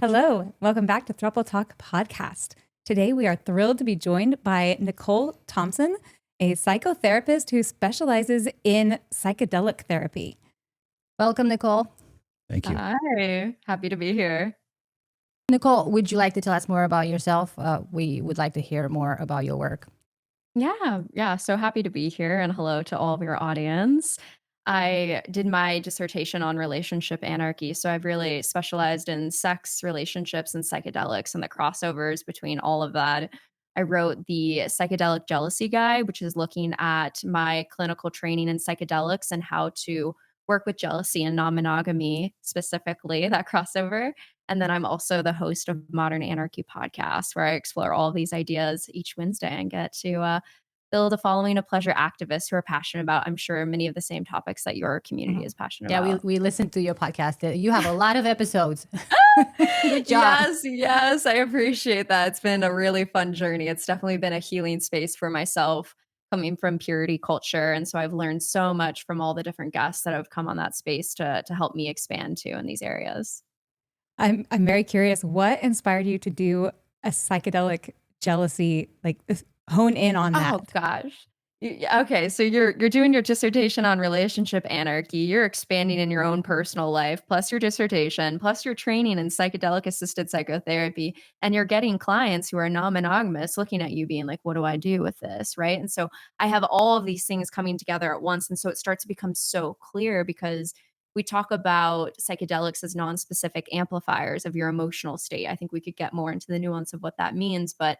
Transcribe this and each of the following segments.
Hello, welcome back to Throuple Talk podcast. Today we are thrilled to be joined by Nicole Thompson, a psychotherapist who specializes in psychedelic therapy. Welcome, Nicole. Thank you. Hi, happy to be here. Nicole, would you like to tell us more about yourself? We would like to hear more about your work. Yeah, so happy to be here and hello to all of your audience. I did my dissertation on relationship anarchy, so I've really specialized in sex, relationships, and psychedelics and the crossovers between all of that. I wrote the Psychedelic Jealousy Guide, which is looking at my clinical training in psychedelics and how to work with jealousy and non-monogamy, specifically that crossover. And then I'm also the host of Modern Anarchy podcast, where I explore all these ideas each Wednesday and get to build a following of pleasure activists who are passionate about, I'm sure, many of the same topics that your community is passionate Yeah, about. we listened to your podcast. You have a lot of episodes. Good job. Yes, I appreciate that. It's been a really fun journey. It's definitely been a healing space for myself coming from purity culture. And so I've learned so much from all the different guests that have come on that space to help me expand too in these areas. I'm very curious. What inspired you to do a psychedelic jealousy, hone in on that? Oh gosh. Okay, so you're doing your dissertation on relationship anarchy. You're expanding in your own personal life, plus your dissertation, plus your training in psychedelic assisted psychotherapy, and you're getting clients who are non-monogamous looking at you being like, "What do I do with this?" Right? And so I have all of these things coming together at once, and so it starts to become so clear because we talk about psychedelics as non-specific amplifiers of your emotional state. I think we could get more into the nuance of what that means, but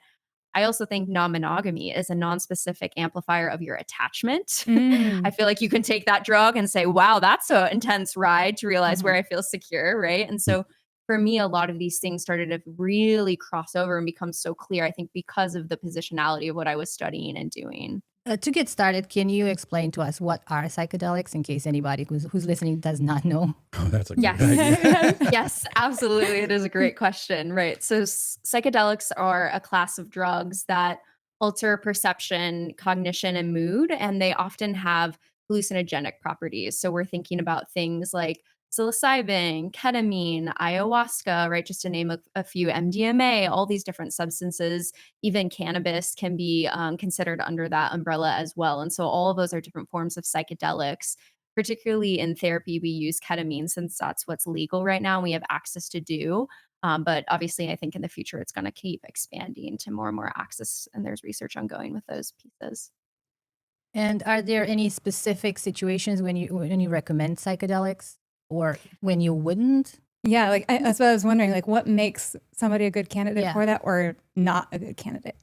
I also think non-monogamy is a non-specific amplifier of your attachment. I feel like you can take that drug and say, wow, that's an intense ride to realize where I feel secure, right? And so for me, a lot of these things started to really cross over and become so clear, I think, because of the positionality of what I was studying and doing. To get started, can you explain to us what are psychedelics in case anybody who's listening does not know? Oh, that's a good Yes. idea. Yes, absolutely. It is a great question, right? So, psychedelics are a class of drugs that alter perception, cognition, and mood, and they often have hallucinogenic properties. So, we're thinking about things like psilocybin, ketamine, ayahuasca, right? Just to name a few, MDMA, all these different substances. Even cannabis can be considered under that umbrella as well. And so, all of those are different forms of psychedelics. Particularly in therapy, we use ketamine since that's what's legal right now. We have access to do. But obviously, I think in the future, it's going to keep expanding to more and more access. And there's research ongoing with those pieces. And are there any specific situations when you recommend psychedelics or when you wouldn't? Yeah, that's what I was wondering. Like, what makes somebody a good candidate for that or not a good candidate?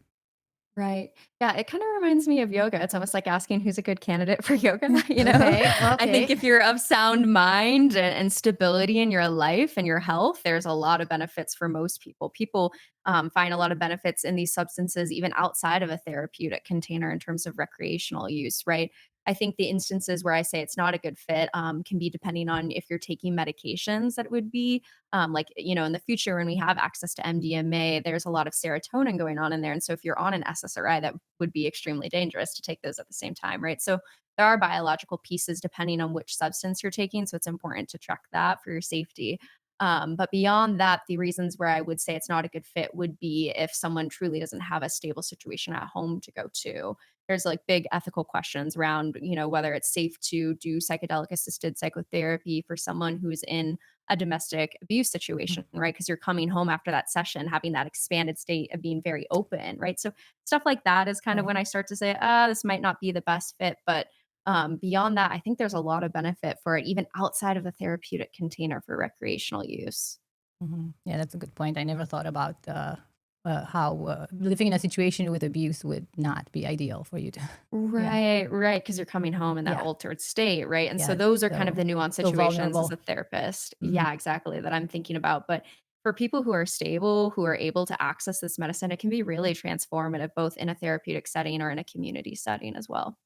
Right. Yeah, it kind of reminds me of yoga. It's almost like asking who's a good candidate for yoga, you know? Okay. I think if you're of sound mind and stability in your life and your health, there's a lot of benefits for most people. People find a lot of benefits in these substances even outside of a therapeutic container in terms of recreational use, right? I think the instances where I say it's not a good fit can be depending on if you're taking medications that would be in the future when we have access to MDMA, there's a lot of serotonin going on in there. And so if you're on an SSRI, that would be extremely dangerous to take those at the same time, right? So there are biological pieces depending on which substance you're taking. So it's important to track that for your safety. But beyond that, the reasons where I would say it's not a good fit would be if someone truly doesn't have a stable situation at home to go to. There's like big ethical questions around, whether it's safe to do psychedelic assisted psychotherapy for someone who's in a domestic abuse situation, right? Because you're coming home after that session, having that expanded state of being very open, right? So stuff like that is kind of when I start to say, this might not be the best fit. But beyond that, I think there's a lot of benefit for it, even outside of a therapeutic container for recreational use. Yeah, that's a good point. I never thought about how living in a situation with abuse would not be ideal for you to. Right, right. Because you're coming home in that altered state, right? And so those are kind of the nuanced situations as a therapist. Yeah, exactly. That I'm thinking about. But for people who are stable, who are able to access this medicine, it can be really transformative, both in a therapeutic setting or in a community setting as well.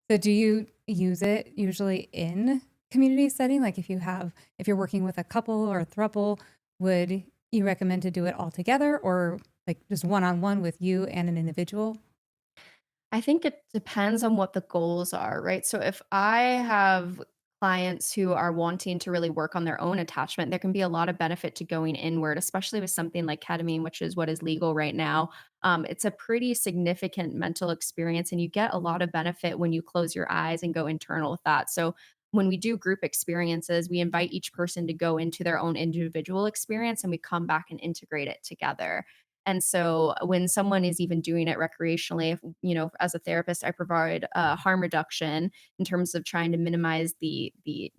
So do you use it usually in community setting? Like if you're working with a couple or a throuple, would you recommend to do it all together or like just one-on-one with you and an individual? I think it depends on what the goals are, right? So if I have clients who are wanting to really work on their own attachment, there can be a lot of benefit to going inward, especially with something like ketamine, which is what is legal right now. It's a pretty significant mental experience, and you get a lot of benefit when you close your eyes and go internal with that. So, when we do group experiences, we invite each person to go into their own individual experience and we come back and integrate it together. And so when someone is even doing it recreationally, if, as a therapist, I provide harm reduction in terms of trying to minimize the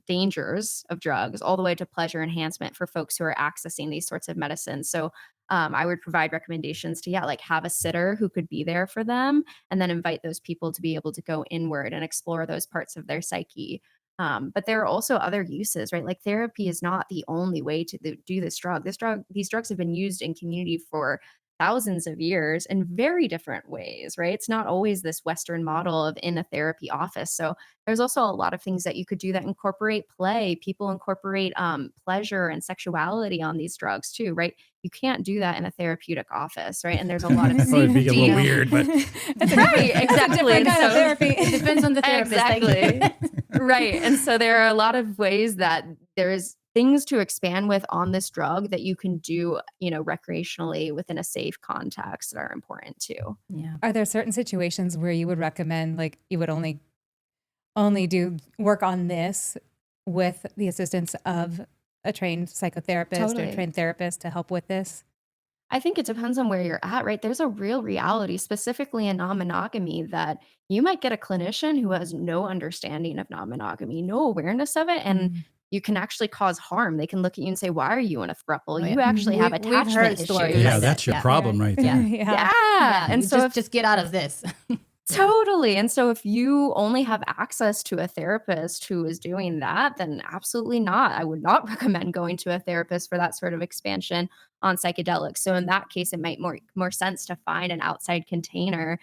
dangers of drugs, all the way to pleasure enhancement for folks who are accessing these sorts of medicines. So I would provide recommendations to, yeah, like have a sitter who could be there for them, and then invite those people to be able to go inward and explore those parts of their psyche. But there are also other uses, right? Like therapy is not the only way to do this drug. These drugs have been used in community for thousands of years in very different ways, right? It's not always this Western model of in a therapy office. So there's also a lot of things that you could do that incorporate play. People incorporate pleasure and sexuality on these drugs too, right? You can't do that in a therapeutic office, right? And there's a lot of That would be a little safety. weird, but Right, exactly. Different And kind of so therapy. It depends on the therapist. exactly. Right. And so there are a lot of ways that there's things to expand with on this drug that you can do, recreationally within a safe context that are important too. Yeah. Are there certain situations where you would recommend, like, you would only do work on this with the assistance of a trained psychotherapist or Totally. trained therapist to help with this? I think it depends on where you're at, right? There's a real reality, specifically in non-monogamy, that you might get a clinician who has no understanding of non-monogamy, no awareness of it, and you can actually cause harm. They can look at you and say, "Why are you in a throuple? Oh, yeah. You actually have We've heard attachment stories issues." yeah, like that's your Yeah. problem right there. Yeah. Yeah. And so just get out of this. totally. And so if you only have access to a therapist who is doing that, then absolutely not. I would not recommend going to a therapist for that sort of expansion on psychedelics. So in that case, it might more sense to find an outside container,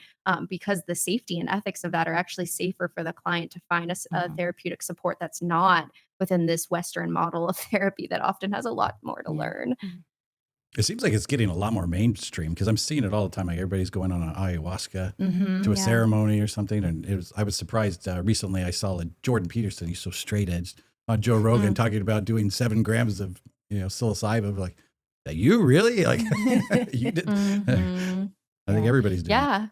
because the safety and ethics of that are actually safer for the client to find a therapeutic support that's not within this Western model of therapy that often has a lot more to learn. It seems like it's getting a lot more mainstream because I'm seeing it all the time. Like everybody's going on an ayahuasca to a Yeah. ceremony or something. And I was surprised. Recently I saw Jordan Peterson. He's so straight edged on Joe Rogan talking about doing 7 grams of, psilocybin. Like, you really? Like, you did? Mhm. I think everybody's doing it. Yeah.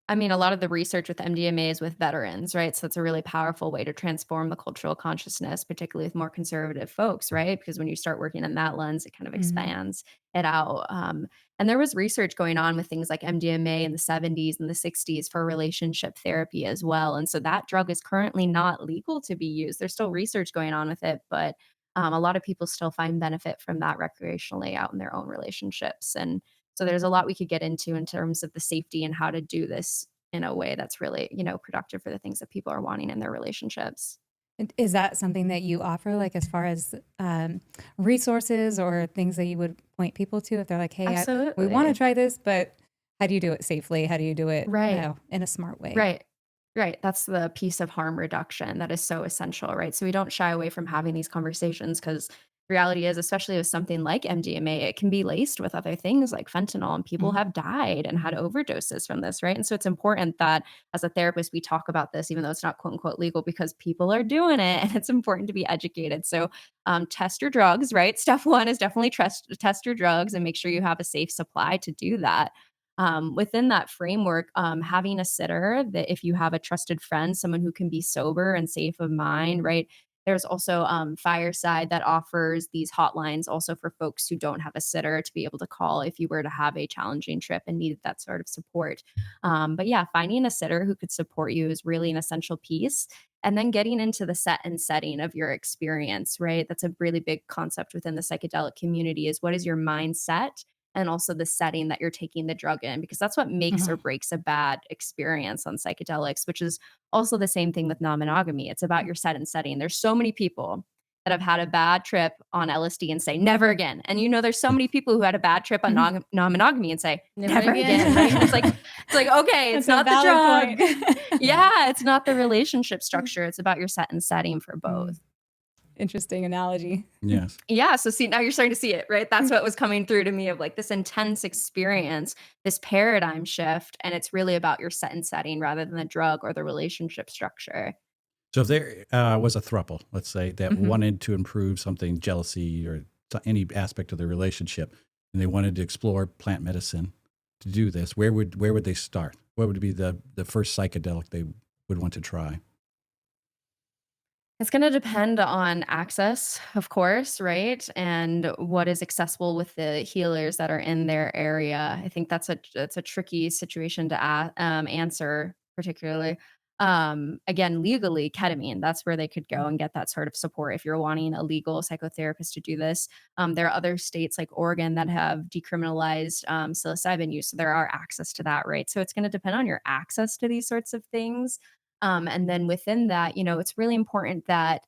I mean, a lot of the research with MDMA is with veterans, right? So it's a really powerful way to transform the cultural consciousness, particularly with more conservative folks, right? Because when you start working in that lens, it kind of expands it out. And there was research going on with things like MDMA in the 70s and the 60s for relationship therapy as well. And so that drug is currently not legal to be used. There's still research going on with it, but a lot of people still find benefit from that recreationally out in their own relationships. And so there's a lot we could get into in terms of the safety and how to do this in a way that's really, productive for the things that people are wanting in their relationships. And is that something that you offer, like as far as resources or things that you would point people to if they're like, hey, we want Absolutely. to try this, but how do you do it safely? How do you do it Right. in a smart way? Right. Right. That's the piece of harm reduction that is so essential, right? So we don't shy away from having these conversations because reality is, especially with something like MDMA, it can be laced with other things like fentanyl, and people have died and had overdoses from this, right? And so it's important that as a therapist, we talk about this, even though it's not quote unquote legal, because people are doing it and it's important to be educated. So test your drugs, right? Step one is definitely test your drugs and make sure you have a safe supply to do that. Within that framework, having a sitter, that if you have a trusted friend, someone who can be sober and safe of mind, right? There's also Fireside that offers these hotlines also for folks who don't have a sitter to be able to call if you were to have a challenging trip and needed that sort of support. But yeah, finding a sitter who could support you is really an essential piece. And then getting into the set and setting of your experience, right? That's a really big concept within the psychedelic community is what is your mindset and also the setting that you're taking the drug in, because that's what makes or breaks a bad experience on psychedelics, which is also the same thing with non-monogamy. It's about your set and setting. There's so many people that have had a bad trip on LSD and say never again. And there's so many people who had a bad trip on non-monogamy and say never again. Right? And it's like okay, it's not the drug. Yeah, it's not the relationship structure. It's about your set and setting for both. Interesting analogy. Yes. Yeah. So see, now you're starting to see it, right? That's what was coming through to me of like this intense experience, this paradigm shift. And it's really about your set and setting rather than the drug or the relationship structure. So if there was a throuple, let's say, that wanted to improve something, jealousy or any aspect of the relationship, and they wanted to explore plant medicine to do this, where would they start? What would be the first psychedelic they would want to try? It's going to depend on access, of course, right? And what is accessible with the healers that are in their area. I think that's a tricky situation to answer, particularly. Again, legally, ketamine, that's where they could go and get that sort of support if you're wanting a legal psychotherapist to do this. There are other states like Oregon that have decriminalized psilocybin use. So there are access to that, right? So it's going to depend on your access to these sorts of things. And then within that, it's really important that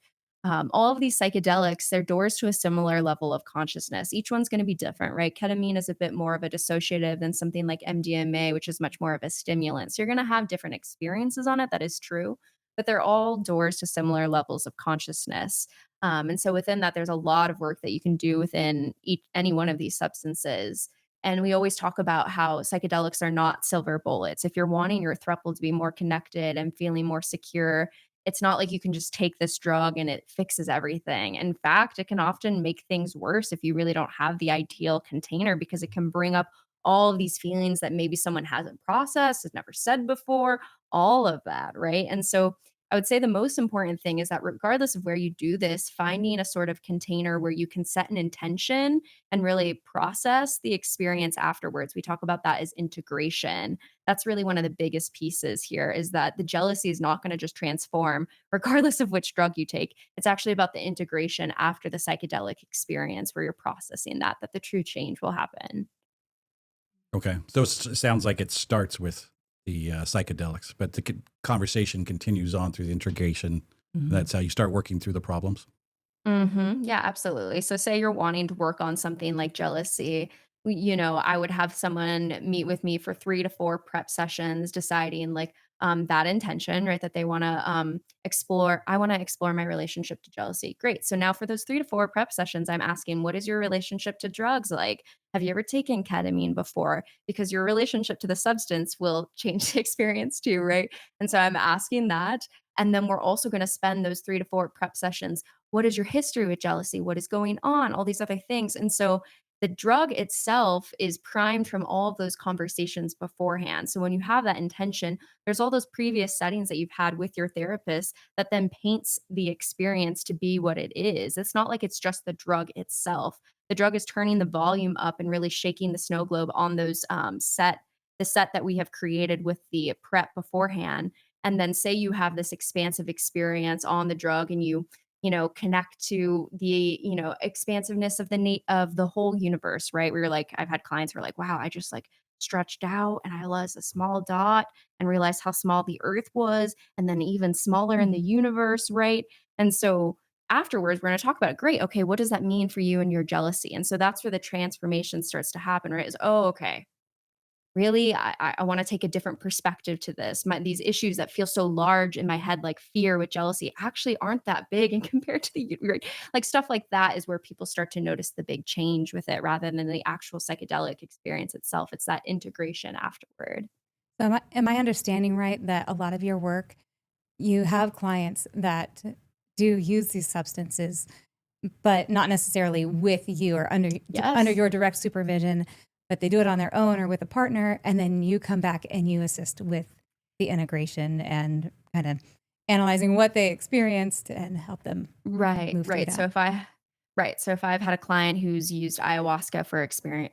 all of these psychedelics, they're doors to a similar level of consciousness. Each one's going to be different, right? Ketamine is a bit more of a dissociative than something like MDMA, which is much more of a stimulant. So you're going to have different experiences on it. That is true. But they're all doors to similar levels of consciousness. And so within that, there's a lot of work that you can do within any one of these substances. And we always talk about how psychedelics are not silver bullets. If you're wanting your throuple to be more connected and feeling more secure, it's not like you can just take this drug and it fixes everything. In fact, it can often make things worse if you really don't have the ideal container because it can bring up all of these feelings that maybe someone hasn't processed, has never said before, all of that, right? And so I would say the most important thing is that regardless of where you do this, finding a sort of container where you can set an intention and really process the experience afterwards. We talk about that as integration. That's really one of the biggest pieces here is that the jealousy is not going to just transform regardless of which drug you take. It's actually about the integration after the psychedelic experience where you're processing that the true change will happen. Okay. So it sounds like it starts with the psychedelics, but the conversation continues on through the integration. That's how you start working through the problems. Yeah, absolutely. So, say you're wanting to work on something like jealousy, I would have someone meet with me for 3 to 4 prep sessions, deciding like that intention, right? That they want to explore. I want to explore my relationship to jealousy. Great. So now for those 3 to 4 prep sessions, I'm asking, what is your relationship to drugs like? Have you ever taken ketamine before? Because your relationship to the substance will change the experience too, right? And so I'm asking that. And then we're also going to spend those 3 to 4 prep sessions. What is your history with jealousy? What is going on? All these other things. And so the drug itself is primed from all of those conversations beforehand. So when you have that intention, there's all those previous settings that you've had with your therapist that then paints the experience to be what it is. It's not like it's just the drug itself. The drug is turning the volume up and really shaking the snow globe on those the set that we have created with the prep beforehand. And then say you have this expansive experience on the drug and you connect to the expansiveness of of the whole universe, right? Where you're like, I've had clients who are like, wow, I just like stretched out and I was a small dot and realized how small the earth was and then even smaller in the universe, right? And so afterwards we're going to talk about it. Great, okay, what does that mean for you and your jealousy? And so that's where the transformation starts to happen, right? Is, oh, okay, really, I want to take a different perspective to this. These issues that feel so large in my head, like fear with jealousy, actually aren't that big. And compared to right, like stuff like that is where people start to notice the big change with it rather than the actual psychedelic experience itself. It's that integration afterward. So am I understanding right that a lot of your work, you have clients that do use these substances, but not necessarily with you or under Yes. your direct supervision, but they do it on their own or with a partner, and then you come back and you assist with the integration and kind of analyzing what they experienced and help them Right, move through right. that. So if I've had a client who's used ayahuasca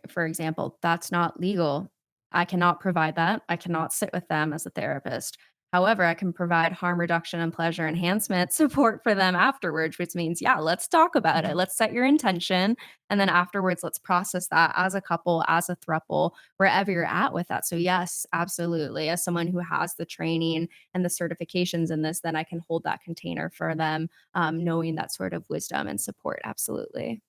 for example, that's not legal. I cannot provide that. I cannot sit with them as a therapist. However, I can provide harm reduction and pleasure enhancement support for them afterwards, which means, yeah, let's talk about it. Let's set your intention. And then afterwards, let's process that as a couple, as a throuple, wherever you're at with that. So, yes, absolutely. As someone who has the training and the certifications in this, then I can hold that container for them, knowing that sort of wisdom and support. Absolutely.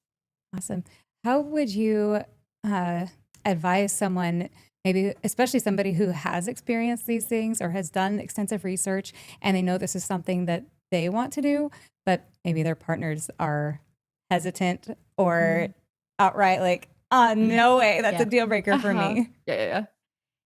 Awesome. How would you uh, advise someone, maybe especially somebody who has experienced these things or has done extensive research and they know this is something that they want to do, but maybe their partners are hesitant or outright like, no way, that's a Yeah. deal breaker for Uh-huh. me. Yeah.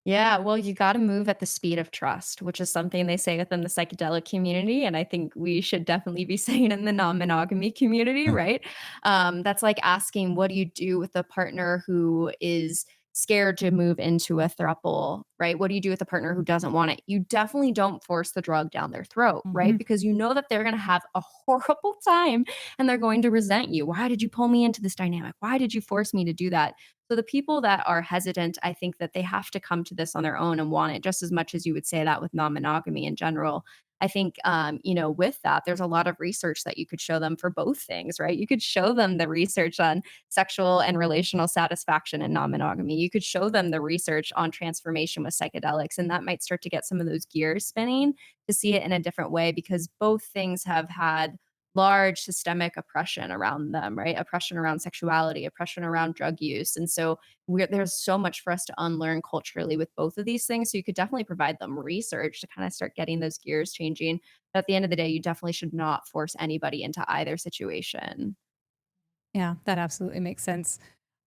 Yeah, well, you got to move at the speed of trust, which is something they say within the psychedelic community. And I think we should definitely be saying in the non monogamy community, Huh. right? That's like asking, what do you do with a partner who is scared to move into a throuple, right? What do you do with a partner who doesn't want it? You definitely don't force the drug down their throat, right? Mhm. Because you know that they're going to have a horrible time and they're going to resent you. Why did you pull me into this dynamic? Why did you force me to do that? So the people that are hesitant, I think that they have to come to this on their own and want it just as much as you would say that with non-monogamy in general. I think, with that, there's a lot of research that you could show them for both things, right? You could show them the research on sexual and relational satisfaction in non-monogamy. You could show them the research on transformation with psychedelics, and that might start to get some of those gears spinning to see it in a different way because both things have had large systemic oppression around them, right? Oppression around sexuality, oppression around drug use. And so there's so much for us to unlearn culturally with both of these things. So you could definitely provide them research to kind of start getting those gears changing. But at the end of the day, you definitely should not force anybody into either situation. Yeah, that absolutely makes sense.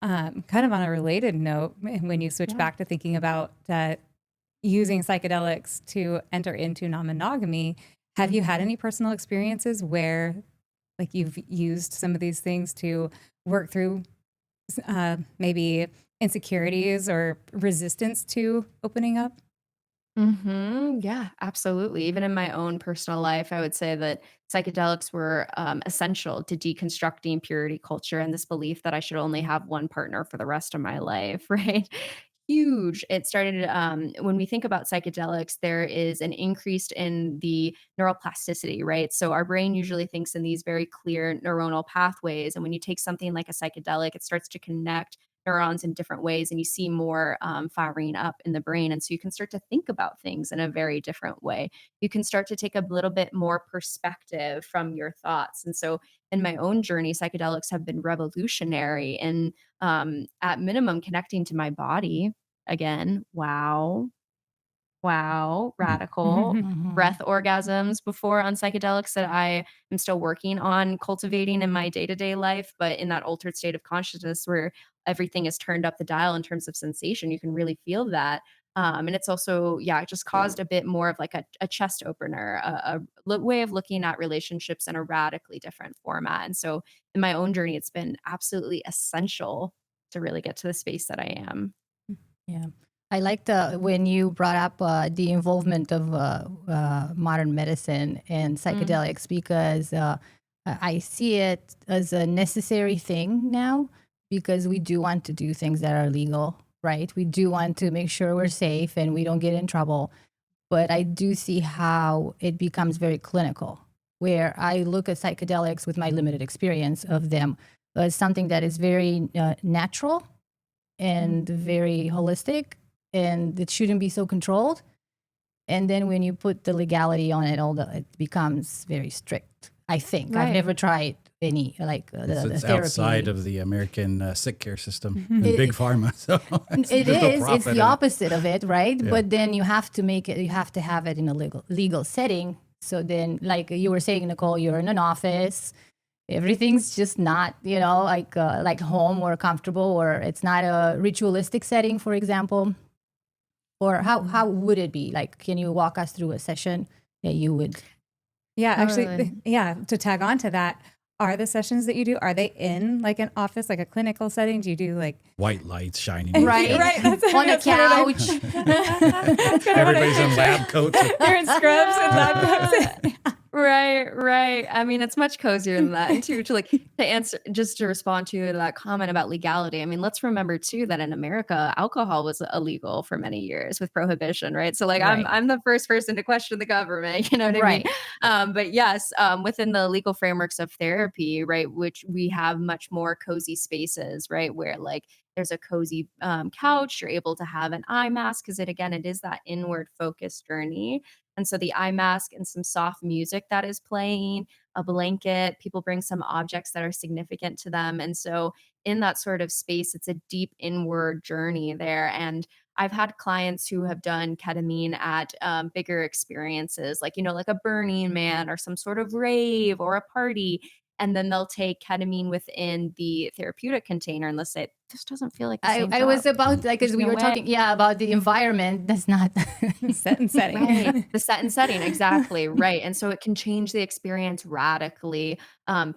Kind of on a related note, when you switch Yeah. back to thinking about using psychedelics to enter into non-monogamy, have you had any personal experiences where like you've used some of these things to work through maybe insecurities or resistance to opening up? Yeah, absolutely. Even in my own personal life, I would say that psychedelics were essential to deconstructing purity culture and this belief that I should only have one partner for the rest of my life, right? Huge. It started when we think about psychedelics, there is an increase in the neuroplasticity, right? So our brain usually thinks in these very clear neuronal pathways. And when you take something like a psychedelic, it starts to connect neurons in different ways and you see more firing up in the brain. And so you can start to think about things in a very different way. You can start to take a little bit more perspective from your thoughts. And so in my own journey, psychedelics have been revolutionary in, at minimum, connecting to my body. Again, wow, radical Mhm. breath orgasms before on psychedelics that I am still working on cultivating in my day-to-day life, but in that altered state of consciousness where everything is turned up the dial in terms of sensation, you can really feel that. And it's also, yeah, it just caused a bit more of like a chest opener, way of looking at relationships in a radically different format. And so in my own journey, it's been absolutely essential to really get to the space that I am. Yeah. I liked when you brought up the involvement of modern medicine and Mm. psychedelics because I see it as a necessary thing now because we do want to do things that are legal, right? We do want to make sure we're safe and we don't get in trouble. But I do see how it becomes very clinical, where I look at psychedelics with my limited experience of them as something that is very natural and very holistic, and it shouldn't be so controlled. And then when you put the legality on it, it becomes very strict. I think I've Right. never tried any like the It's therapy. outside of the American sick care system Mhm. and big pharma. So It there's no is. profit It's in the it. opposite of it, right? Yeah. But then you have to make it. You have to have it in a legal setting. So then, like you were saying, Nicole, you're in an office. Everything's just not, like home or comfortable, or it's not a ritualistic setting, for example. Or how would it be? Like, can you walk us through a session that you would? Yeah, actually, Totally. yeah, to tag on to that, are the sessions that you do, are they in like an office, like a clinical setting? Do you do like White lights shining. Right. Right. That's, On a that's kind of couch. that's kind of what I Everybody's in pictured. lab coats. They're in scrubs and lab coats. Right. I mean, it's much cozier than that. And to answer, just to respond to that comment about legality. I mean, let's remember too that in America, alcohol was illegal for many years with prohibition, right? So like Right. I'm the first person to question the government, you know what I mean? Right. But yes, within the legal frameworks of therapy, right, which we have much more cozy spaces, right, where like there's a cozy couch, you're able to have an eye mask because it is that inward focused journey. And so the eye mask and some soft music that is playing, a blanket, people bring some objects that are significant to them. And so in that sort of space, it's a deep inward journey there. And I've had clients who have done ketamine at bigger experiences, like, like a Burning Man or some sort of rave or a party. And then they'll take ketamine within the therapeutic container. And let's say this doesn't feel like the I, same I was drug. about like, as There's we no were way. talking, about the environment. That's not Set and setting. Right. The set and setting, exactly. Right. And so it can change the experience radically.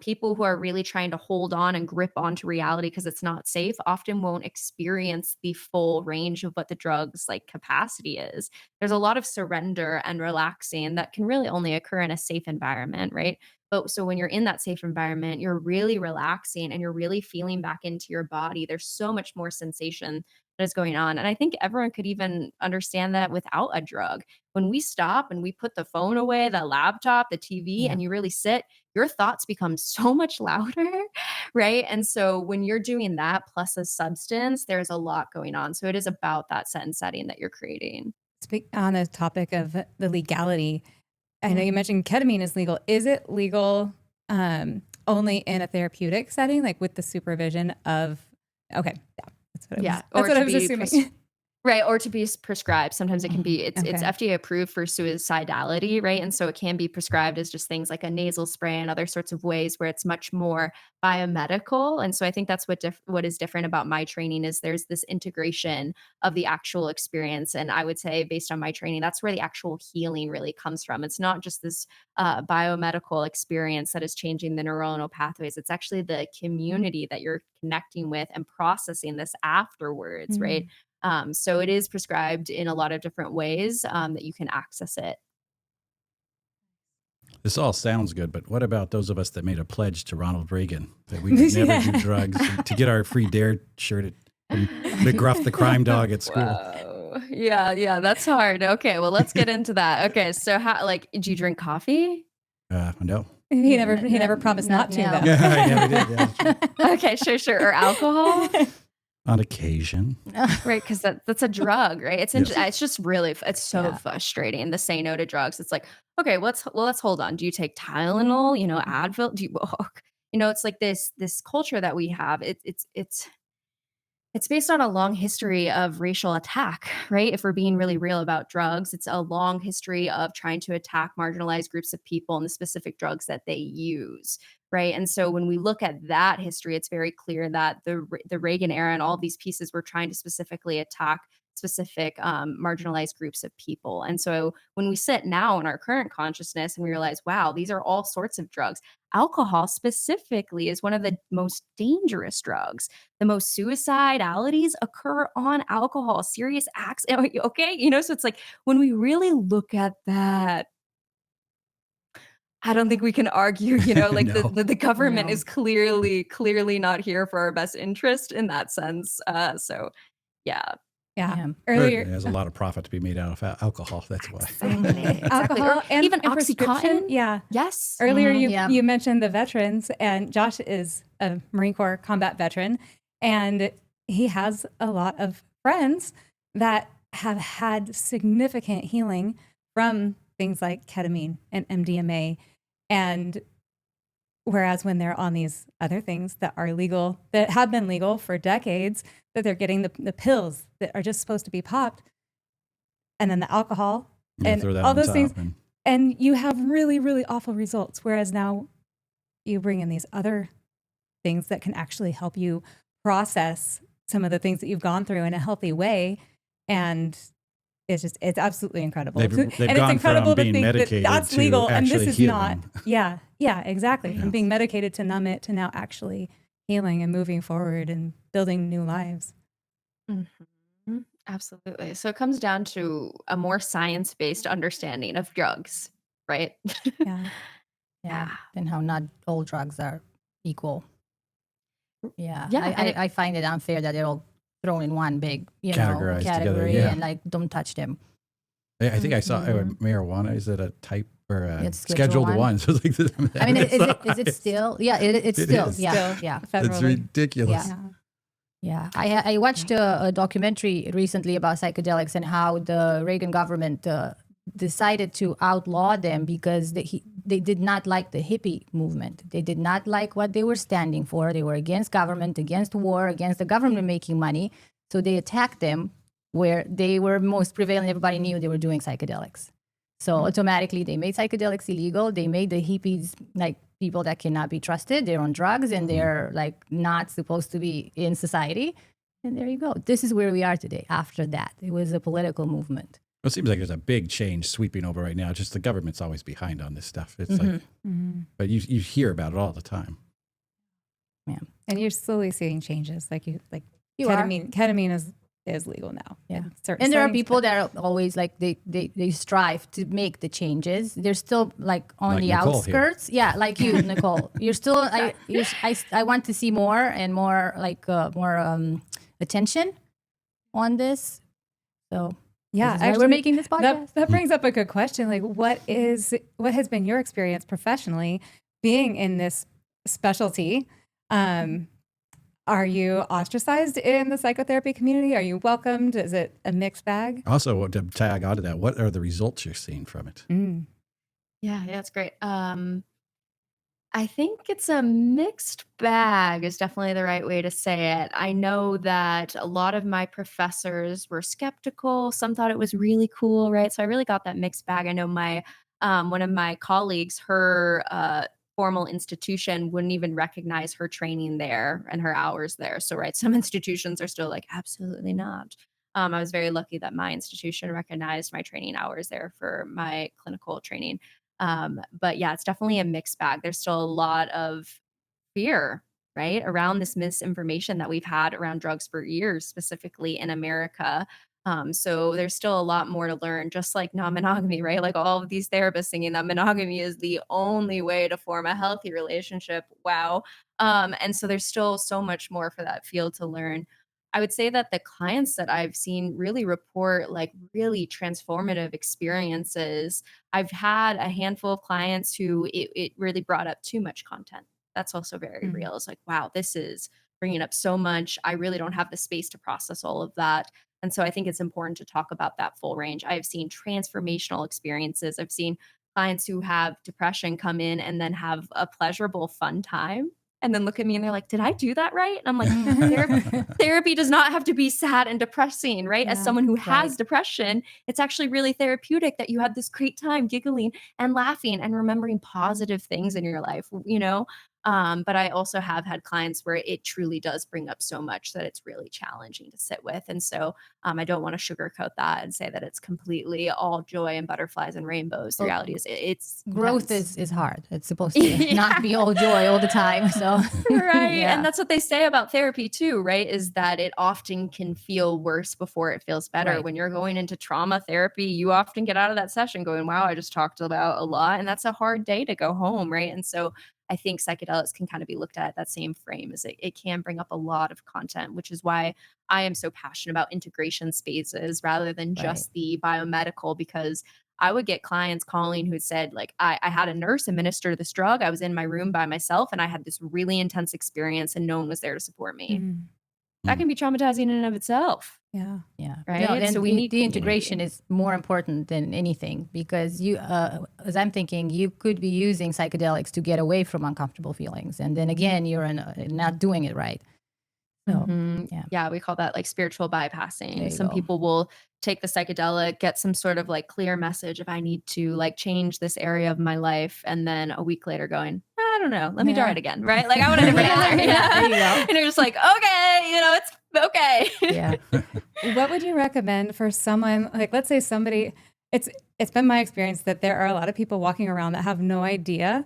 People who are really trying to hold on and grip onto reality because it's not safe often won't experience the full range of what the drug's like capacity is. There's a lot of surrender and relaxing that can really only occur in a safe environment, right? But so when you're in that safe environment, you're really relaxing and you're really feeling back into your body. There's so much more sensation that is going on. And I think everyone could even understand that without a drug. When we stop and we put the phone away, the laptop, the TV, Yeah. and you really sit, your thoughts become so much louder, right? And so when you're doing that plus a substance, there's a lot going on. So it is about that set and setting that you're creating. Speak on the topic of the legality. I know you mentioned ketamine is legal. Is it legal only in a therapeutic setting, like with the supervision of? Okay, yeah, that's what I was. Yeah, That's or what I to was be assuming. Right, or to be prescribed. Sometimes it can be it's Okay. FDA approved for suicidality, right? And so it can be prescribed as just things like a nasal spray and other sorts of ways where it's much more biomedical. And so I think that's what is different about my training is there's this integration of the actual experience. And I would say based on my training, that's where the actual healing really comes from. It's not just this biomedical experience that is changing the neuronal pathways. It's actually the community that you're connecting with and processing this afterwards, right? So it is prescribed in a lot of different ways that you can access it. This all sounds good, but what about those of us that made a pledge to Ronald Reagan that we would never do drugs to get our free Dare shirt at McGruff the crime dog at school? Whoa. Yeah, that's hard. Okay, well, let's get into that. Okay, so how, like, do you drink coffee? No. He never promised not to, now. though. Yeah, I never did. Yeah. Okay, sure. Or alcohol? On occasion. Right, because that's a drug, right? It's Yes. it's just really it's so Yeah. frustrating to say no to drugs. It's like, okay, let's hold on. Do you take Tylenol? Advil? Do you? It's like this culture that we have. It's based on a long history of racial attack, right? If we're being really real about drugs, it's a long history of trying to attack marginalized groups of people and the specific drugs that they use, right? And so when we look at that history, it's very clear that the Reagan era and all these pieces were trying to specifically attack specific marginalized groups of people. And so when we sit now in our current consciousness and we realize, wow, these are all sorts of drugs. Alcohol specifically is one of the most dangerous drugs. The most suicidalities occur on alcohol, serious acts. Okay. So it's like when we really look at that, I don't think we can argue, like No. the government No. is clearly not here for our best interest in that sense. So yeah. Yeah. Yeah. Earlier, There's a lot of profit to be made out of alcohol. That's why. Exactly. alcohol Or and even and prescription. Oxycontin. Yeah. Yes. Earlier, Yeah. you mentioned the veterans, and Josh is a Marine Corps combat veteran, and he has a lot of friends that have had significant healing from things like ketamine and MDMA. And whereas when they're on these other things that are legal, that have been legal for decades, that they're getting the pills that are just supposed to be popped, and then the alcohol and Throw that all on those top things. and- And you have really, really awful results. Whereas now you bring in these other things that can actually help you process some of the things that you've gone through in a healthy way. And it's absolutely incredible. They've and gone it's incredible from to being think that medicated that's to legal and this actually is not. healing. Yeah, exactly. Yeah. From being medicated to numb it to now actually healing and moving forward and building new lives. Mhm. Absolutely. So it comes down to a more science-based understanding of drugs, right? Yeah. Yeah. And how not all drugs are equal. Yeah. Yeah, and I find it unfair that they're all thrown in one big, Categorized together, category yeah. and like don't touch them. I think I saw Mhm. marijuana. Is it a type or a It's scheduled Schedule one? So it's like I mean, is it still? Yeah, it's It still. is. Yeah. Still Yeah. federally. It's ridiculous. Yeah. Yeah, I watched a documentary recently about psychedelics and how the Reagan government decided to outlaw them because they did not like the hippie movement. They did not like what they were standing for. They were against government, against war, against the government making money. So they attacked them where they were most prevalent. Everybody knew they were doing psychedelics. So automatically they made psychedelics illegal. They made the hippies like people that cannot be trusted. They're on drugs and they're like not supposed to be in society. And there you go. This is where we are today. After that, it was a political movement. Well, it seems like there's a big change sweeping over right now. Just the government's always behind on this stuff. It's like, but you hear about it all the time. Yeah. And you're slowly seeing changes. You ketamine is legal now. Yeah. And there are people that are always like, they strive to make the changes. They're still like on the Nicole outskirts. Here. Yeah. Like you, Nicole, you're still, I want to see more and more more attention on this. So yeah, actually, we're making this podcast. That brings up a good question. Like, what has been your experience professionally being in this specialty? Are you ostracized in the psychotherapy community? Are you welcomed? Is it a mixed bag? Also, to tag onto that, what are the results you're seeing from it? Yeah, that's great. I think it's a mixed bag is definitely the right way to say it. I know that a lot of my professors were skeptical. Some thought it was really cool, right? So I really got that mixed bag. I know my one of my colleagues, her formal institution wouldn't even recognize her training there and her hours there. So, right, some institutions are still like, absolutely not. I was very lucky that my institution recognized my training hours there for my clinical training. But yeah, it's definitely a mixed bag. There's still a lot of fear, right, around this misinformation that we've had around drugs for years, specifically in America. So there's still a lot more to learn, just like non-monogamy, right? Like all of these therapists singing that monogamy is the only way to form a healthy relationship. Wow. And so there's still so much more for that field to learn. I would say that the clients that I've seen really report like really transformative experiences. I've had a handful of clients who it really brought up too much content. That's also very real. It's like, wow, this is bringing up so much. I really don't have the space to process all of that. And so I think it's important to talk about that full range. I've seen transformational experiences. I've seen clients who have depression come in and then have a pleasurable, fun time. And then look at me and they're like, did I do that right? And I'm like, therapy does not have to be sad and depressing, right? As someone who has depression, it's actually really therapeutic that you had this great time giggling and laughing and remembering positive things in your life, you know? But I also have had clients where it truly does bring up so much that it's really challenging to sit with. And so I don't want to sugarcoat that and say that it's completely all joy and butterflies and rainbows. The reality is it's growth is hard. It's supposed to not be all joy all the time. So right. And that's what they say about therapy too, right? Is that it often can feel worse before it feels better. When you're going into trauma therapy, you often get out of that session going, wow, I just talked about a lot. And that's a hard day to go home, right? And so I think psychedelics can kind of be looked at that same frame as it can bring up a lot of content, which is why I am so passionate about integration spaces rather than just the biomedical, because I would get clients calling who said, like, I had a nurse administer this drug. I was in my room by myself and I had this really intense experience and no one was there to support me. That can be traumatizing in and of itself. Yeah. Right. No, and so we need the integration is more important than anything, because you, as I'm thinking, you could be using psychedelics to get away from uncomfortable feelings, and then again, you're not doing it right. So we call that like spiritual bypassing. Some go. people will take the psychedelic, get some sort of like clear message of I need to like change this area of my life, and then a week later going, I don't know, let me try it again, right? Like I want a different answer. There you go. And you're just like, okay, it's okay. Yeah. What would you recommend for someone, like, let's say somebody, it's been my experience that there are a lot of people walking around that have no idea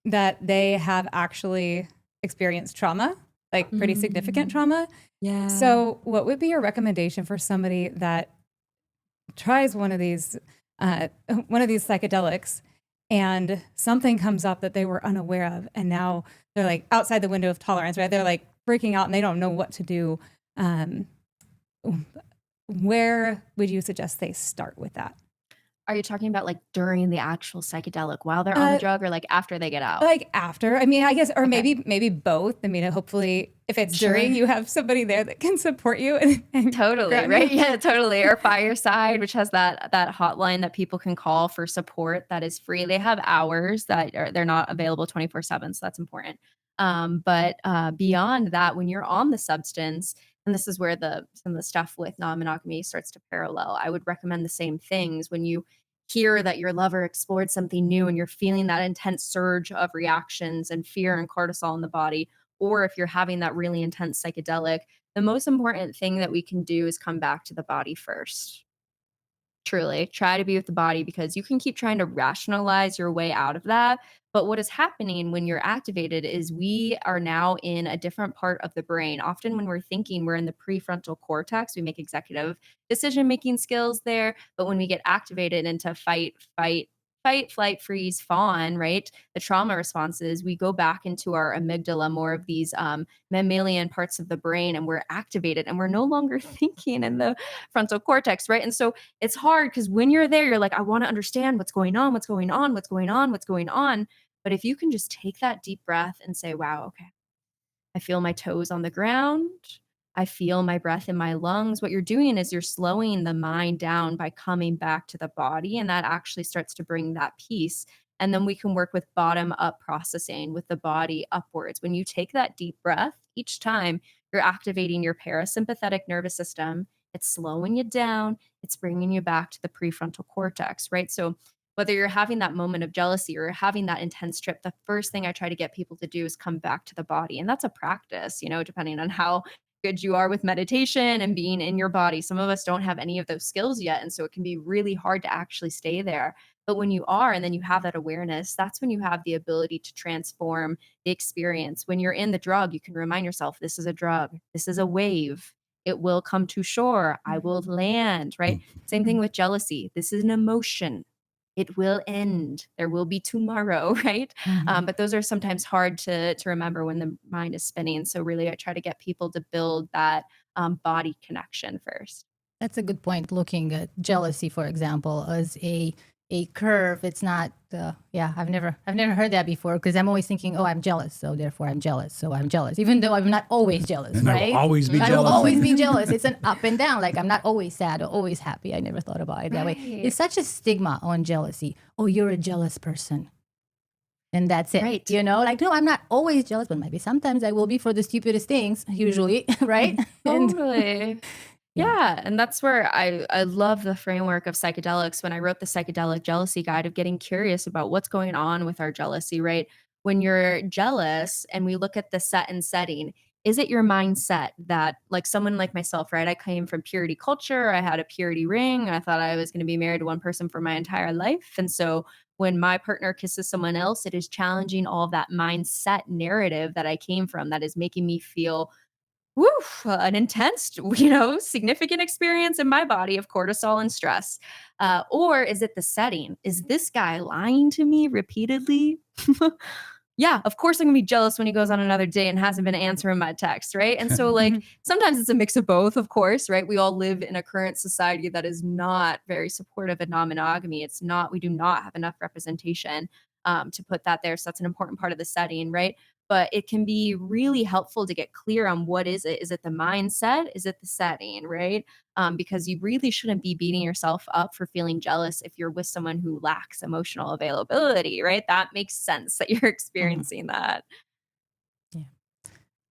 that they have actually experienced trauma, like pretty significant trauma. Yeah. So what would be your recommendation for somebody that tries one of these psychedelics and something comes up that they were unaware of, and now they're like outside the window of tolerance, right? They're like freaking out and they don't know what to do. Where would you suggest they start with that? Are you talking about like during the actual psychedelic while they're on the drug, or like after they get out? Like after, I mean, I guess, or maybe both. I mean, hopefully if it's during, you have somebody there that can support you. And Totally, right? Yeah, totally. Or Fireside, which has that hotline that people can call for support that is free. They have hours that they're not available 24/7, so that's important. But beyond that, when you're on the substance, and this is where some of the stuff with non-monogamy starts to parallel, I would recommend the same things. When you hear that your lover explored something new and you're feeling that intense surge of reactions and fear and cortisol in the body, or if you're having that really intense psychedelic, the most important thing that we can do is come back to the body first. Truly, try to be with the body, because you can keep trying to rationalize your way out of that. But what is happening when you're activated is we are now in a different part of the brain. Often, when we're thinking, we're in the prefrontal cortex. We make executive decision making skills there. But when we get activated into fight, flight, freeze, fawn, right? The trauma responses, we go back into our amygdala, more of these mammalian parts of the brain, and we're activated and we're no longer thinking in the frontal cortex, right? And so it's hard because when you're there, you're like, I want to understand what's going on, what's going on, what's going on, what's going on. But if you can just take that deep breath and say, wow, okay, I feel my toes on the ground. I feel my breath in my lungs. What you're doing is you're slowing the mind down by coming back to the body. And that actually starts to bring that peace. And then we can work with bottom up processing with the body upwards. When you take that deep breath, each time you're activating your parasympathetic nervous system, it's slowing you down, it's bringing you back to the prefrontal cortex, right? So whether you're having that moment of jealousy or having that intense trip, the first thing I try to get people to do is come back to the body. And that's a practice, depending on how good you are with meditation and being in your body. Some of us don't have any of those skills yet. And so it can be really hard to actually stay there. But when you are, and then you have that awareness, that's when you have the ability to transform the experience. When you're in the drug, you can remind yourself, this is a drug, this is a wave. It will come to shore. I will land, right? Same thing with jealousy. This is an emotion. It will end. There will be tomorrow, right? But those are sometimes hard to remember when the mind is spinning. So really, I try to get people to build that body connection first. That's a good point. Looking at jealousy, for example, as a curve. It's not. I've never heard that before, because I'm always thinking, oh, I'm jealous, so therefore I'm jealous, so I'm jealous, even though I'm not always jealous, And right? I will always be I jealous. will always be jealous. It's an up and down. Like, I'm not always sad or always happy. I never thought about it that way. Right. It's such a stigma on jealousy. Oh, you're a jealous person. And that's it. Right. Like, no, I'm not always jealous, but maybe sometimes I will be for the stupidest things, usually, right? And Totally. Yeah. And that's where I love the framework of psychedelics. When I wrote the psychedelic jealousy guide, of getting curious about what's going on with our jealousy, right? When you're jealous and we look at the set and setting, is it your mindset that, like someone like myself, right? I came from purity culture. I had a purity ring. I thought I was going to be married to one person for my entire life. And so when my partner kisses someone else, it is challenging all of that mindset narrative that I came from, that is making me feel an intense, significant experience in my body of cortisol and stress. Or is it the setting? Is this guy lying to me repeatedly? Yeah, of course I'm gonna be jealous when he goes on another date and hasn't been answering my text, right? And so, like, sometimes it's a mix of both, of course, right? We all live in a current society that is not very supportive of non-monogamy. We do not have enough representation to put that there. So that's an important part of the setting, right? But it can be really helpful to get clear on what is it? Is it the mindset? Is it the setting, right? Because you really shouldn't be beating yourself up for feeling jealous if you're with someone who lacks emotional availability, right? That makes sense that you're experiencing that.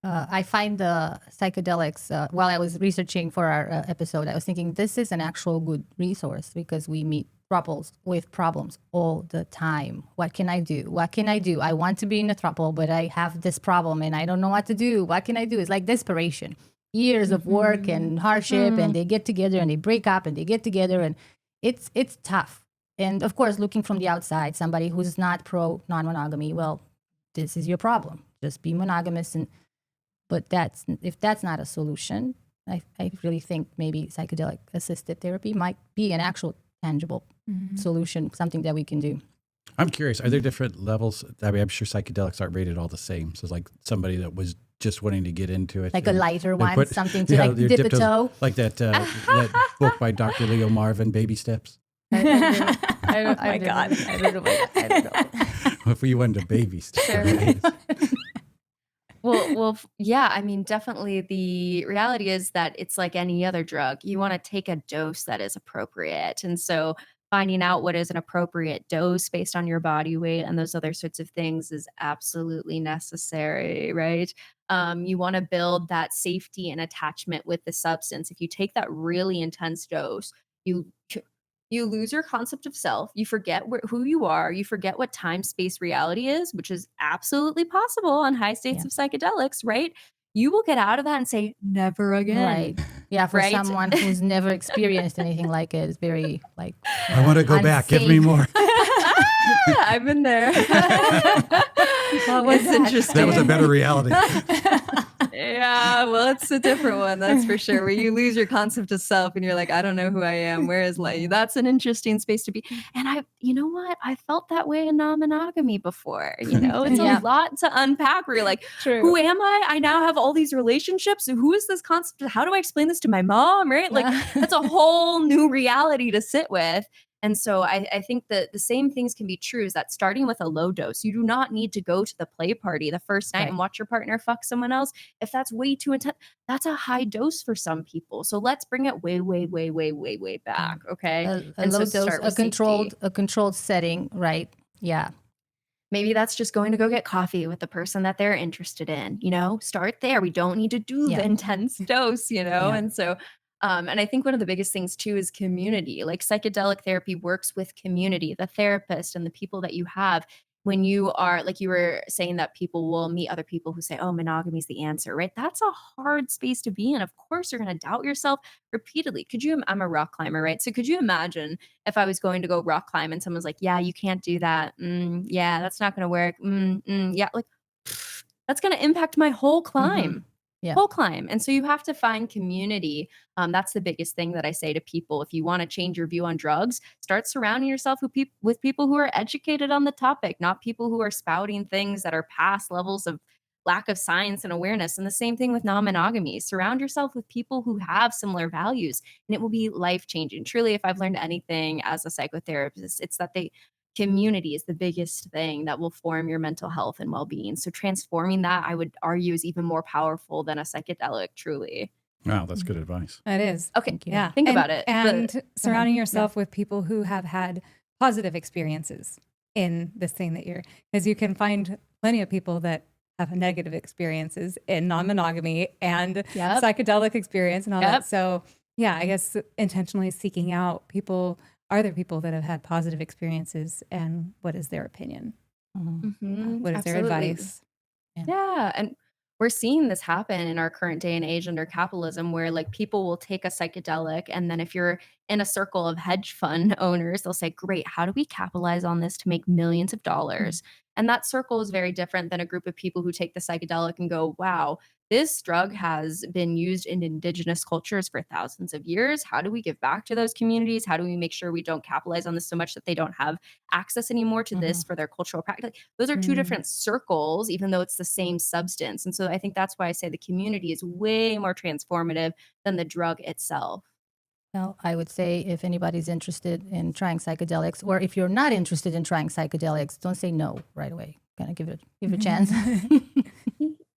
I find the psychedelics, while I was researching for our episode, I was thinking this is an actual good resource, because we meet throuples with problems all the time. What can I do? What can I do? I want to be in a throuple, but I have this problem and I don't know what to do. What can I do? It's like desperation. Years of work and hardship, and they get together and they break up and they get together, and it's tough. And of course, looking from the outside, somebody who's not pro non-monogamy, well, this is your problem. Just be monogamous. But if that's not a solution, I really think maybe psychedelic assisted therapy might be an actual tangible solution, something that we can do. I'm curious, are there different levels? I mean, I'm sure psychedelics aren't rated all the same. So it's like somebody that was just wanting to get into it. Like a lighter one, something to like your dip a toe. Like that book by Dr. Leo Marvin, Baby Steps. I don't know. If you went to baby steps. Sure. Well, yeah, I mean, definitely the reality is that it's like any other drug. You want to take a dose that is appropriate. And so finding out what is an appropriate dose based on your body weight and those other sorts of things is absolutely necessary, right? You want to build that safety and attachment with the substance. If you take that really intense dose, you You lose your concept of self. You forget who you are. You forget what time, space, reality is, which is absolutely possible on high states Yeah. of psychedelics, right? You will get out of that and say, never again. Right. Yeah. For Right? someone who's never experienced anything like it, it's very like, I want to go back. Give me unsafe. more. I've been there. What was It's that? interesting. That was a better reality. Yeah, well, it's a different one, that's for sure, where you lose your concept of self and you're like, I don't know who I am. Where is life? That's an interesting space to be. And you know what? I felt that way in non-monogamy before. It's Yeah. a lot to unpack where you're like, who am I? I now have all these relationships. Who is this concept? How do I explain this to my mom? Right? Like, that's a whole new reality to sit with. And so I think that the same things can be true, is that starting with a low dose, you do not need to go to the play party the first night Right. and watch your partner fuck someone else. If that's way too intense, that's a high dose for some people. So let's bring it way, way, way, way, way, way back. Okay. a And so low dose, start a with controlled, safety. a controlled setting. Right. Yeah. Maybe that's just going to go get coffee with the person that they're interested in, start there. We don't need to do the Yeah. intense dose, Yeah. And so, and I think one of the biggest things too is community. Like, psychedelic therapy works with community, the therapist and the people that you have. When you are, like you were saying, that people will meet other people who say, oh, monogamy is the answer, right? That's a hard space to be in. Of course, you're going to doubt yourself repeatedly. I'm a rock climber, right? So could you imagine if I was going to go rock climb and someone's like, yeah, you can't do that. Yeah, that's not going to work. Yeah, like, that's going to impact my whole climb. Yeah. Whole climb. And so you have to find community. That's the biggest thing that I say to people. If you want to change your view on drugs, start surrounding yourself with people who are educated on the topic, not people who are spouting things that are past levels of lack of science and awareness. And the same thing with non-monogamy. Surround yourself with people who have similar values, and it will be life-changing. Truly, if I've learned anything as a psychotherapist, it's that community is the biggest thing that will form your mental health and well-being. So transforming that, I would argue, is even more powerful than a psychedelic, truly. Wow, that's good advice. It is. Okay. Thank you. Yeah. Think about it. And surrounding yourself with people who have had positive experiences in this thing because you can find plenty of people that have negative experiences in non-monogamy and Yep. psychedelic experience and all Yep. that. So yeah, I guess intentionally seeking out are there people that have had positive experiences, and what is their opinion? Mhm. What is their Absolutely. advice? Yeah. And we're seeing this happen in our current day and age under capitalism, where like people will take a psychedelic, and then if you're in a circle of hedge fund owners, they'll say, great, how do we capitalize on this to make millions of dollars? And that circle is very different than a group of people who take the psychedelic and go, wow, this drug has been used in indigenous cultures for thousands of years. How do we give back to those communities? How do we make sure we don't capitalize on this so much that they don't have access anymore to this for their cultural practice? Like, those are two different circles, even though it's the same substance. And so I think that's why I say the community is way more transformative than the drug itself. Well, I would say if anybody's interested in trying psychedelics, or if you're not interested in trying psychedelics, don't say no right away. Kind of give it a chance.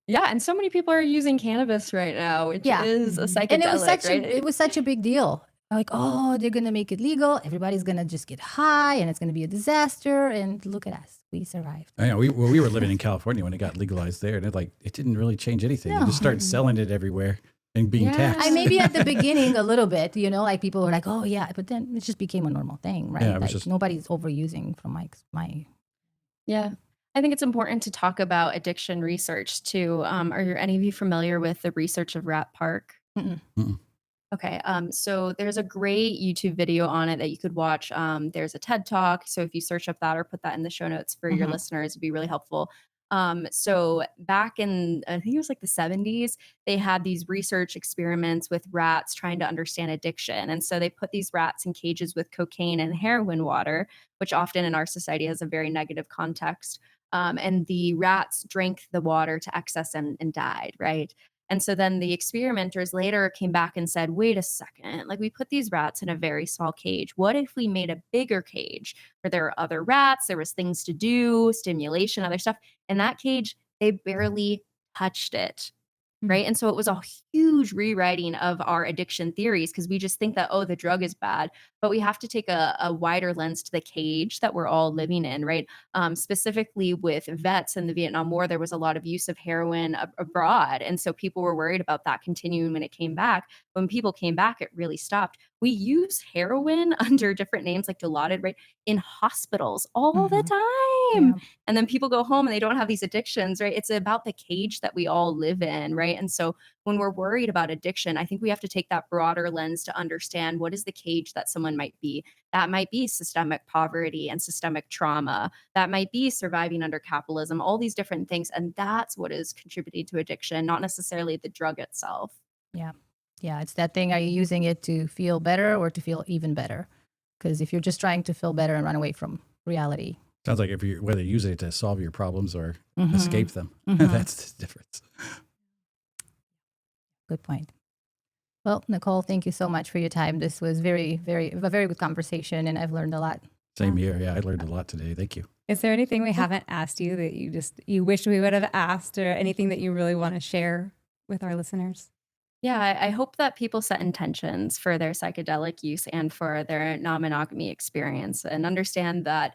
Yeah, and so many people are using cannabis right now, which Yeah. is a psychedelic, And right? it was such a big deal. Like, oh, they're gonna make it legal. Everybody's gonna just get high, and it's gonna be a disaster. And look at us, we survived. I know. We were living in California when it got legalized there, and it didn't really change anything. You just started selling it everywhere and being Yeah. taxed. Maybe at the beginning a little bit, like people were like, oh yeah, but then it just became a normal thing, right? Yeah, it was like just- nobody's overusing from my. Yeah. I think it's important to talk about addiction research too. Are any of you familiar with the research of Rat Park? Mm-mm. Mm-mm. Okay. So there's a great YouTube video on it that you could watch. There's a TED Talk. So if you search up that or put that in the show notes for your listeners, it'd be really helpful. So back in, I think it was like the 70s, they had these research experiments with rats trying to understand addiction. And so they put these rats in cages with cocaine and heroin water, which often in our society has a very negative context. And the rats drank the water to excess and died, right? And so then the experimenters later came back and said, wait a second, like we put these rats in a very small cage. What if we made a bigger cage where there are other rats, there was things to do, stimulation, other stuff? In that cage, they barely touched it. right? And so it was a huge rewriting of our addiction theories because we just think that, oh, the drug is bad, but we have to take a wider lens to the cage that we're all living in, right? Specifically with vets in the Vietnam War, there was a lot of use of heroin abroad. And so people were worried about that continuing when it came back. When people came back, it really stopped. We use heroin under different names like Dilaudid, right? In hospitals all the time. Yeah. And then people go home and they don't have these addictions, right? It's about the cage that we all live in, right? And so when we're worried about addiction, I think we have to take that broader lens to understand what is the cage that someone might be. That might be systemic poverty and systemic trauma. That might be surviving under capitalism, all these different things. And that's what is contributing to addiction, not necessarily the drug itself. Yeah. Yeah. It's that thing. Are you using it to feel better or to feel even better? Because if you're just trying to feel better and run away from reality. Sounds like if you're whether you're using it to solve your problems or escape them, Mhm. that's the difference. Good point. Well, Nicole, thank you so much for your time. This was a very good conversation, and I've learned a lot. Same here. Yeah, I learned a lot today. Thank you. Is there anything we haven't asked you that you wish we would have asked, or anything that you really want to share with our listeners? Yeah, I hope that people set intentions for their psychedelic use and for their non-monogamy experience and understand that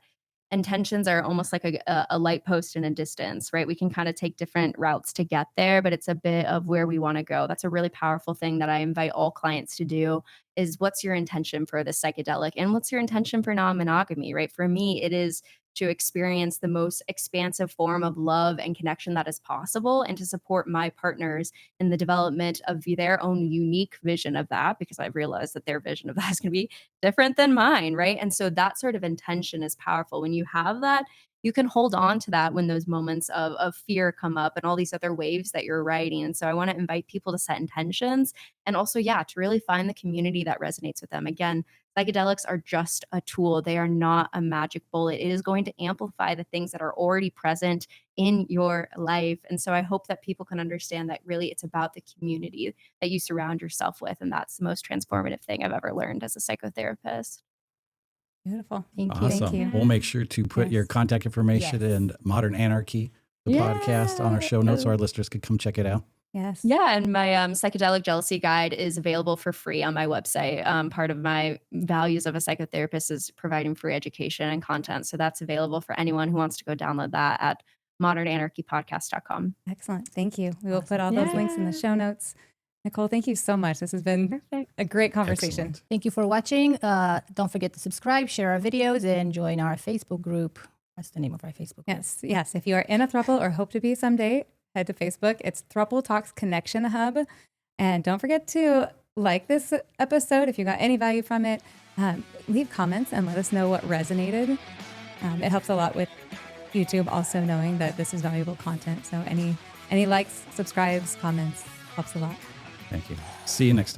intentions are almost like a light post in a distance, right? We can kind of take different routes to get there, but it's a bit of where we want to go. That's a really powerful thing that I invite all clients to do is what's your intention for the psychedelic and what's your intention for non-monogamy, right? For me, it is to experience the most expansive form of love and connection that is possible and to support my partners in the development of their own unique vision of that because I've realized that their vision of that is going to be different than mine, right? And so that sort of intention is powerful. When you have that, you can hold on to that when those moments of fear come up and all these other waves that you're riding. And so I want to invite people to set intentions and also, yeah, to really find the community that resonates with them. Again, psychedelics are just a tool. They are not a magic bullet. It is going to amplify the things that are already present in your life. And so I hope that people can understand that really it's about the community that you surround yourself with. And that's the most transformative thing I've ever learned as a psychotherapist. Beautiful. Thank you. Awesome. Thank you. We'll make sure to put your Yes. contact information Yes. and Modern Anarchy, the Yeah. podcast, on our show notes so our listeners could come check it out. Yes. Yeah, and my psychedelic jealousy guide is available for free on my website. Part of my values of a psychotherapist is providing free education and content. So that's available for anyone who wants to go download that at modernanarchypodcast.com. Excellent. Thank you. We will put all those links in the Yeah. show notes. Nicole, thank you so much. This has been Perfect. a great conversation. Excellent. Thank you for watching. Don't forget to subscribe, share our videos, and join our Facebook group. That's the name of our Facebook group. Yes. Yes. If you are in a throuple or hope to be someday, head to Facebook. It's Throuple Talks Connection Hub. And don't forget to like this episode if you got any value from it. Leave comments and let us know what resonated. It helps a lot with YouTube also knowing that this is valuable content. So any likes, subscribes, comments helps a lot. Thank you. See you next time.